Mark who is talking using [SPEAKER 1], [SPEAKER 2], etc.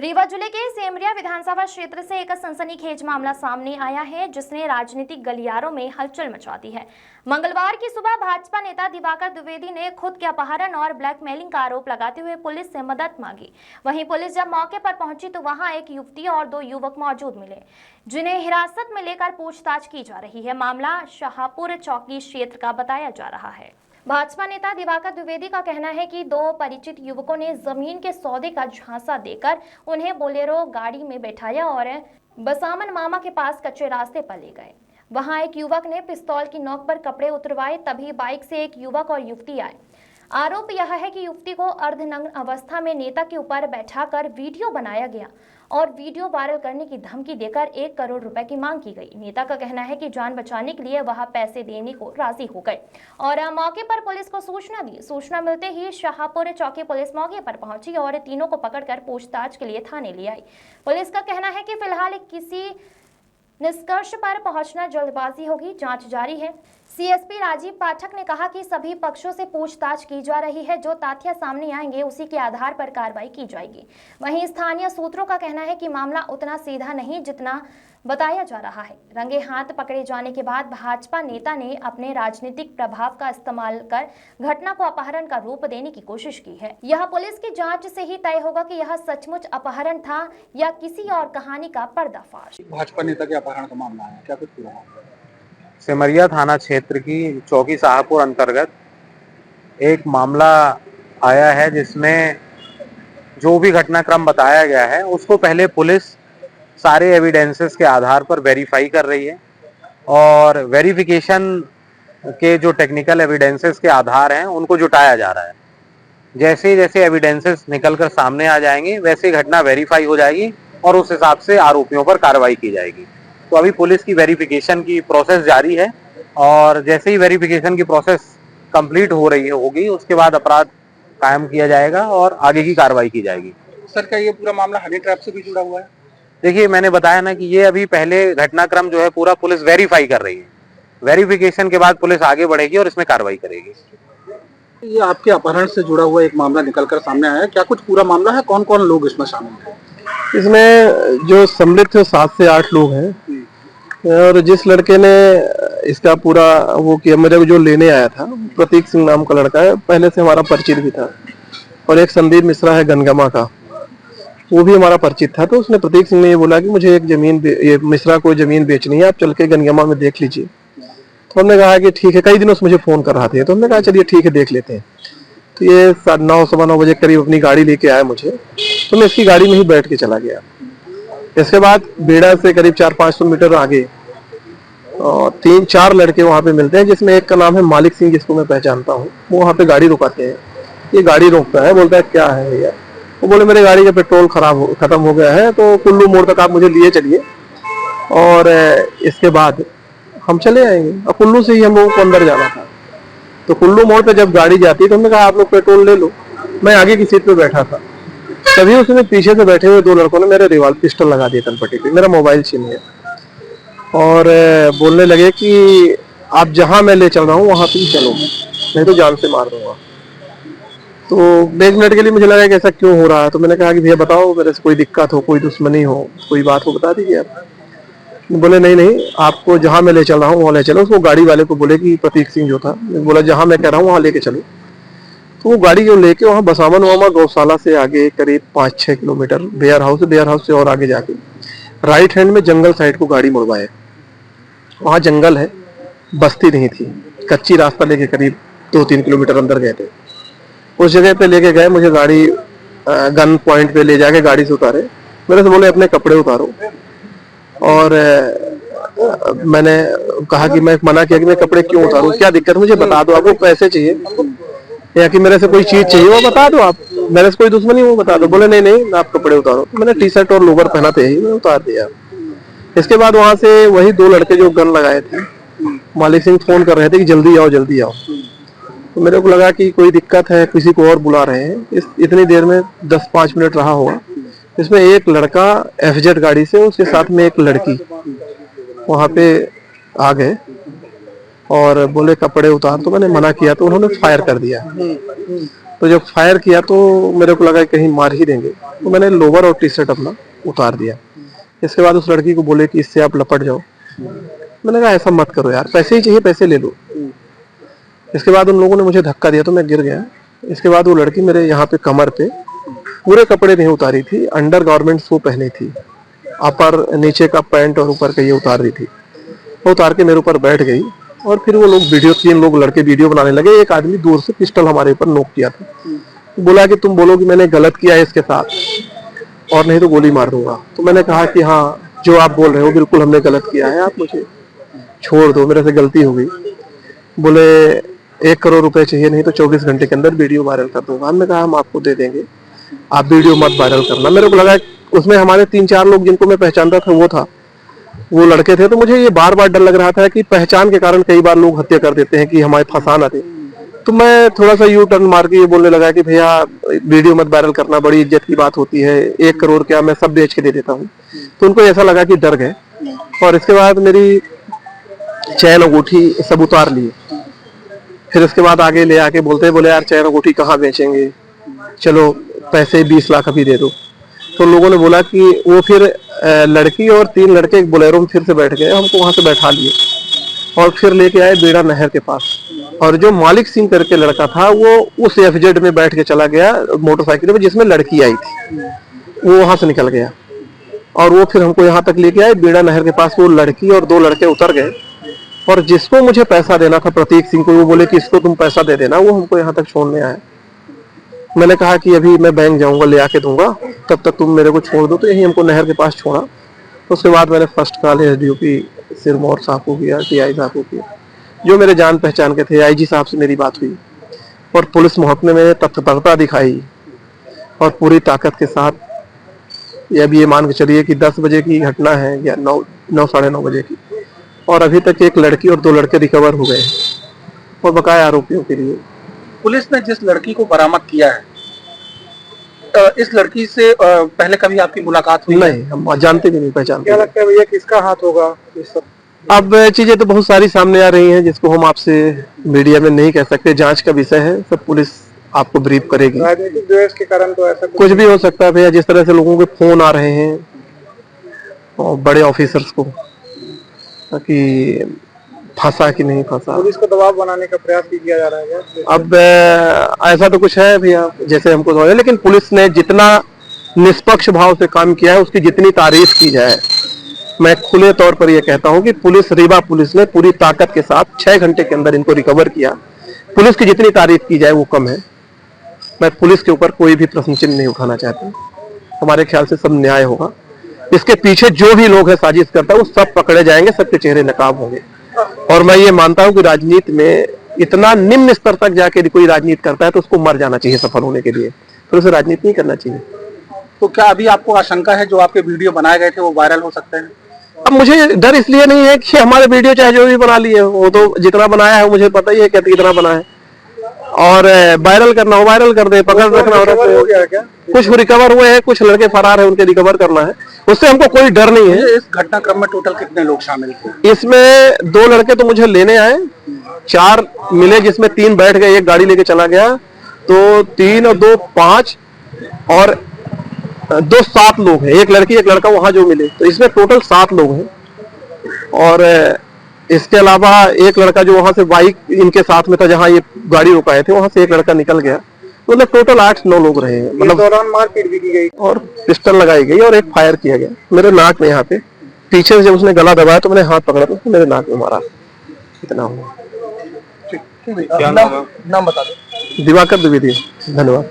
[SPEAKER 1] रीवा जिले के सेमरिया विधानसभा क्षेत्र से एक सनसनीखेज मामला सामने आया है जिसने राजनीतिक गलियारों में हलचल मचा दी है। मंगलवार की सुबह भाजपा नेता दिवाकर द्विवेदी ने खुद के अपहरण और ब्लैकमेलिंग का आरोप लगाते हुए पुलिस से मदद मांगी। वहीं पुलिस जब मौके पर पहुंची तो वहां एक युवती और 2 युवक मौजूद मिले जिन्हें हिरासत में लेकर पूछताछ की जा रही है। मामला शाहपुर चौकी क्षेत्र का बताया जा रहा है। भाजपा नेता दिवाकर द्विवेदी का कहना है कि 2 परिचित युवकों ने जमीन के सौदे का झांसा देकर उन्हें बोलेरो गाड़ी में बैठाया और बसामन मामा के पास कच्चे रास्ते पर ले गए। वहां एक युवक ने पिस्तौल की नोक पर कपड़े उतरवाए, तभी बाइक से एक युवक और युवती आए। आरोप यह है कि युवती को अर्धनग्न अवस्था में नेता के ऊपर बैठाकर वीडियो बनाया गया और वीडियो वायरल करने की धमकी देकर 1 करोड़ रुपए की मांग की गई। नेता का कहना है कि जान बचाने के लिए वह पैसे देने को राजी हो गए और मौके पर पुलिस को सूचना दी। सूचना मिलते ही शाहपुर चौकी पुलिस मौके पर पहुंची और तीनों को पकड़कर पूछताछ के लिए थाने ले आई। पुलिस का कहना है कि फिलहाल किसी निष्कर्ष पर पहुंचना जल्दबाजी होगी, जांच जारी है। सीएसपी राजीव पाठक ने कहा कि सभी पक्षों से पूछताछ की जा रही है, जो तथ्य सामने आएंगे उसी के आधार पर कार्रवाई की जाएगी। वहीं स्थानीय सूत्रों का कहना है कि मामला उतना सीधा नहीं जितना बताया जा रहा है। रंगे हाथ पकड़े जाने के बाद भाजपा नेता ने अपने राजनीतिक प्रभाव का इस्तेमाल कर घटना को अपहरण का रूप देने की कोशिश की है। यह पुलिस की जांच से ही तय होगा कि यह सचमुच अपहरण था या किसी और कहानी का पर्दाफाश।
[SPEAKER 2] भाजपा नेता के अपहरण का मामला है, क्या कुछ पूरा मामला?
[SPEAKER 3] सेमरिया थाना क्षेत्र की चौकी शाहपुर अंतर्गत एक मामला आया है जिसमें जो भी घटनाक्रम बताया गया है उसको पहले पुलिस सारे एविडेंसेस के आधार पर वेरीफाई कर रही है और वेरिफिकेशन के जो टेक्निकल एविडेंसेस के आधार हैं उनको जुटाया जा रहा है। जैसे जैसे एविडेंसेस निकलकर सामने आ जाएंगे वैसे घटना वेरीफाई हो जाएगी और उस हिसाब से आरोपियों पर कार्रवाई की जाएगी। तो अभी पुलिस की वेरिफिकेशन की प्रोसेस जारी है और जैसे ही वेरिफिकेशन की प्रोसेस कंप्लीट हो रही होगी उसके बाद अपराध कायम किया जाएगा और आगे की कार्रवाई की जाएगी।
[SPEAKER 2] सर, क्या ये पूरा मामला हनी ट्रैप से भी जुड़ा हुआ है?
[SPEAKER 3] देखिए, मैंने बताया ना कि ये अभी पहले घटनाक्रम जो है पूरा पुलिस वेरीफाई कर रही है। वेरिफिकेशन के बाद पुलिस आगे बढ़ेगी और इसमें कार्रवाई करेगी।
[SPEAKER 2] ये आपके अपहरण से जुड़ा हुआ एक मामला निकलकर सामने आया है, क्या कुछ पूरा मामला है? कौन कौन लोग इसमें शामिल हैं?
[SPEAKER 4] इसमें जो सम्मिलित 7 से 8 लोग हैं और जिस लड़के ने इसका पूरा वो किया, मेरे को जो लेने आया था, प्रतीक सिंह नाम का लड़का है, पहले से हमारा परिचित भी था। और एक संदीप मिश्रा है गनगमा का, वो भी हमारा परिचित था। तो उसने प्रतीक सिंह ने ये बोला कि मुझे एक जमीन, ये मिश्रा को जमीन बेचनी है, आप चल के गनगमा में देख लीजिए। तो हमने कहा कि ठीक है। कई दिनों से मुझे फोन कर रहा था, तो हमने कहा चलिए ठीक है, देख लेते हैं। तो ये 9:30 सवा 9 बजे करीब अपनी गाड़ी लेके आया मुझे, तो मैं इसकी गाड़ी में ही बैठ के चला गया। इसके बाद बेड़ा से करीब 400-500 मीटर आगे और 3-4 लड़के वहाँ पे मिलते हैं, जिसमें एक का नाम है मालिक सिंह, जिसको मैं पहचानता हूँ। वो वहाँ पे गाड़ी रुकाते हैं। ये गाड़ी रोकता है, बोलता है क्या है भैया? वो बोले मेरे गाड़ी का पेट्रोल खत्म हो गया है, तो कुल्लू मोड़ तक आप मुझे लिए चलिए और इसके बाद हम चले आएंगे। और कुल्लू से ही हम लोगों को अंदर जाना था। तो कुल्लू मोड़ पे जब गाड़ी जाती है तो हमने कहा आप लोग पेट्रोल ले लो। मैं आगे की सीट पे बैठा था, तभी उसने पीछे से बैठे हुए 2 लड़कों ने मेरे रिवाल्वर पिस्टल लगा दिया तलपट्टी पे, मेरा मोबाइल छीन लिया और बोलने लगे कि आप जहां मैं ले चल रहा हूँ वहां तुम चलो, नहीं तो जान से मार दूंगा। तो 1 मिनट के लिए मुझे लगा कि ऐसा क्यों हो रहा है। तो मैंने कहा कि भैया बताओ, मेरे से कोई दिक्कत हो, कोई दुश्मनी हो, कोई बात हो, बता दीजिए आप। बोले नहीं, आपको जहां मैं ले चल रहा हूँ वहां ले चलो। उसको गाड़ी वाले को बोले कि प्रतीक सिंह जो था, बोला जहां मैं कह रहा हूँ वहां लेके चलो। तो वो गाड़ी जो लेके वहाँ बसामन मामा गौशाला से आगे करीब 5-6 किलोमीटर बेयर हाउस से और आगे जाके राइट हैंड में जंगल साइड को गाड़ी मुड़वाए। वहाँ जंगल है, बस्ती नहीं थी, कच्ची रास्ता लेके करीब 2-3 किलोमीटर अंदर गए थे। उस जगह पे लेके गए, मुझे गाड़ी गन पॉइंट पे ले जाके गाड़ी से उतारे। मेरे से बोले अपने कपड़े उतारो और मैंने कहा कि मैं मना किया कि मैं कपड़े क्यों उतारूं, क्या दिक्कत, मुझे बता दो, आपको पैसे चाहिए या कि मेरे से कोई चीज चाहिए वो बता दो, आप मेरे से कोई दुश्मनी वो बता दो। बोले नहीं, आप कपड़े उतारो। तो मैंने टी-शर्ट और लोवर पहना थे, मैं उतार दिया। इसके बाद वहां से वही 2 लड़के जो गन लगाए थे, मालिक सिंह फोन कर रहे थे कि जल्दी आओ जल्दी आओ। तो मेरे को लगा कि कोई दिक्कत है, किसी को और बुला रहे हैं। इतनी देर में 10-5 मिनट रहा होगा। इसमें एक लड़का FZ गाड़ी से, उसके साथ में एक लड़की वहां पे आ गए और बोले कपड़े उतार। तो मैंने मना किया तो उन्होंने फायर कर दिया। तो जब फायर किया तो मेरे को लगा कि कहीं मार ही देंगे, तो मैंने लोवर और टी शर्ट अपना उतार दिया। इसके बाद उस लड़की को बोले कि इससे आप लपट जाओ। मैंने कहा ऐसा मत करो यार, पैसे ही चाहिए, पैसे ले लो। इसके बाद उन लोगों ने मुझे धक्का दिया तो मैं गिर गया। इसके बाद वो लड़की मेरे यहाँ पे कमर पे पूरे कपड़े नहीं उतारी थी, अंडर गारमेंट्स वो पहनी थी, अपर नीचे का पैंट और ऊपर का ये उतार रही थी। वो उतार के मेरे ऊपर बैठ गई और फिर वो लोग वीडियो, 3 लोग लड़के वीडियो बनाने लगे। एक आदमी दूर से पिस्टल हमारे ऊपर नोक किया था, बोला कि तुम बोलो कि मैंने गलत किया है इसके साथ और नहीं तो गोली मार दूंगा। तो मैंने कहा कि हाँ, जो आप बोल रहे हो बिल्कुल हमने गलत किया है, आप मुझे छोड़ दो, मेरे से गलती हो गई। बोले 1 करोड़ रुपए चाहिए, नहीं तो 24 घंटे के अंदर वीडियो वायरल कर दूंगा। हमने कहा हम आपको दे देंगे, आप वीडियो मत वायरल करना। मेरे को लगा उसमें हमारे 3-4 लोग जिनको मैं पहचानता था वो लड़के थे। तो मुझे ये बार बार डर लग रहा था कि पहचान के कारण कई बार लोग हत्या कर देते हैं कि हमारे फंसाना दे। तो मैं थोड़ा सा यू टर्न मार के ये बोलने लगा कि भैया वीडियो मत वायरल करना, बड़ी इज्जत की बात होती है, 1 करोड़ क्या मैं सब बेच के दे देता हूँ। तो उनको ऐसा लगा कि डर गए और इसके बाद मेरी चैन अंगूठी सब उतार लिए। फिर इसके बाद आगे ले आके बोले यार चैन अंगूठी कहाँ बेचेंगे, चलो पैसे 20 लाख अभी दे दो। तो लोगों ने बोला कि वो फिर लड़की और 3 लड़के एक बोलेरो में फिर से बैठ गए, हमको वहां से बैठा लिए और फिर लेके आए बेड़ा नहर के पास। और जो मालिक सिंह करके लड़का था वो उस FZ में बैठ के चला गया मोटरसाइकिल में जिसमें लड़की आई थी, वो वहां से निकल गया और वो फिर हमको यहाँ तक लेके आए बेड़ा नहर के पास। वो लड़की और 2 लड़के उतर गए और जिसको मुझे पैसा देना था प्रतीक सिंह को, वो बोले कि इसको तुम पैसा दे देना, वो हमको यहाँ तक छोड़ने आए। मैंने कहा कि अभी मैं बैंक जाऊंगा, ले आके दूंगा, तब तक तुम मेरे को छोड़ दो। तो यही हमको नहर के पास छोड़ा। उसके बाद मैंने फर्स्ट कॉल SDOP सिरमौर साहब को किया, TI साहब को किया, जो मेरे जान पहचान के थे। IG साहब से मेरी बात हुई और पुलिस महकमे में तत्परता दिखाई और पूरी ताकत के साथ। ये अभी ये मान के चलिए कि 10 बजे की घटना है या 9 साढ़े 9 बजे की, और अभी तक एक लड़की और 2 लड़के रिकवर हो गए और बकाया आरोपियों के लिए।
[SPEAKER 2] पुलिस ने जिस लड़की को बरामद किया है, इस लड़की से पहले कभी आपकी मुलाकात हुई?
[SPEAKER 4] नहीं, हम जानते भी नहीं, पहचानते।
[SPEAKER 2] क्या लगता है भैया किसका हाथ होगा इस सब?
[SPEAKER 4] अब चीजें तो बहुत सारी सामने आ रही हैं जिसको हम आपसे मीडिया में नहीं कह सकते, जांच का विषय है, सब पुलिस आपको ब्रीफ करेगी।
[SPEAKER 2] राजनीतिक द्वेष के कारण तो ऐसा
[SPEAKER 4] कुछ भी हो सकता है भैया। जिस तरह से लोगों के फोन आ रहे हैं और बड़े ऑफिसर्स को कि फंसा कि नहीं फंसा,
[SPEAKER 2] पुलिस को दबाव बनाने का प्रयास भी किया जा रहा है।
[SPEAKER 4] अब ऐसा तो कुछ है भैया जैसे हमको समझ, लेकिन पुलिस ने जितना निष्पक्ष भाव से काम किया है उसकी जितनी तारीफ की जाए, मैं खुले तौर पर यह कहता हूं कि रीवा पुलिस ने पूरी ताकत के साथ 6 घंटे के अंदर इनको रिकवर किया। पुलिस की जितनी तारीफ की जाए वो कम है। मैं पुलिस के ऊपर कोई भी प्रश्न चिन्ह नहीं उठाना चाहता। हमारे ख्याल से सब न्याय होगा। इसके पीछे जो भी लोग हैं साजिश करता है वो सब पकड़े जाएंगे, सबके चेहरे नकाब होंगे। और मैं ये मानता हूं कि राजनीति में इतना निम्न स्तर तक जाके कोई राजनीति करता है तो उसको मर जाना चाहिए सफल होने के लिए, तो उसे राजनीति नहीं करना चाहिए।
[SPEAKER 2] तो क्या अभी आपको आशंका है जो आपके वीडियो बनाए गए थे वो वायरल हो सकते हैं?
[SPEAKER 4] अब मुझे डर इसलिए नहीं है कि हमारे वीडियो चाहे जो भी बना लिए, वो तो जितना बनाया है मुझे पता ही है कितना बना है, और वायरल करना हो वायरल कर दे, पकड़ रखना हो रखा। कुछ रिकवर हुए हैं, कुछ लड़के फरार है, उनके रिकवर करना है, उससे हमको कोई डर नहीं है।
[SPEAKER 2] इस घटनाक्रम में टोटल कितने लोग शामिल थे?
[SPEAKER 4] इसमें 2 लड़के तो मुझे लेने आए, 4 मिले जिसमें 3 बैठ गए, एक गाड़ी लेके चला गया, तो 3 और 2 5 और 2 7 लोग हैं, एक लड़की एक लड़का वहां जो मिले, तो इसमें टोटल 7 लोग हैं। और इसके अलावा एक लड़का जो वहां से बाइक इनके साथ में था, जहां ये गाड़ी रुकाए थे, वहां से एक लड़का निकल गया। मतलब टोटल 8-9 लोग रहे हैं। मतलब
[SPEAKER 2] दौरान मारपीट भी की गई
[SPEAKER 4] और पिस्टल लगाई गई और एक फायर किया गया मेरे नाक में, यहाँ पे पीछे से जब उसने गला दबाया तो मैंने हाथ पकड़ा तो मेरे नाक में मारा। इतना हुआ।
[SPEAKER 2] नाम बता दो।
[SPEAKER 4] दिवाकर द्विवेदी। धन्यवाद।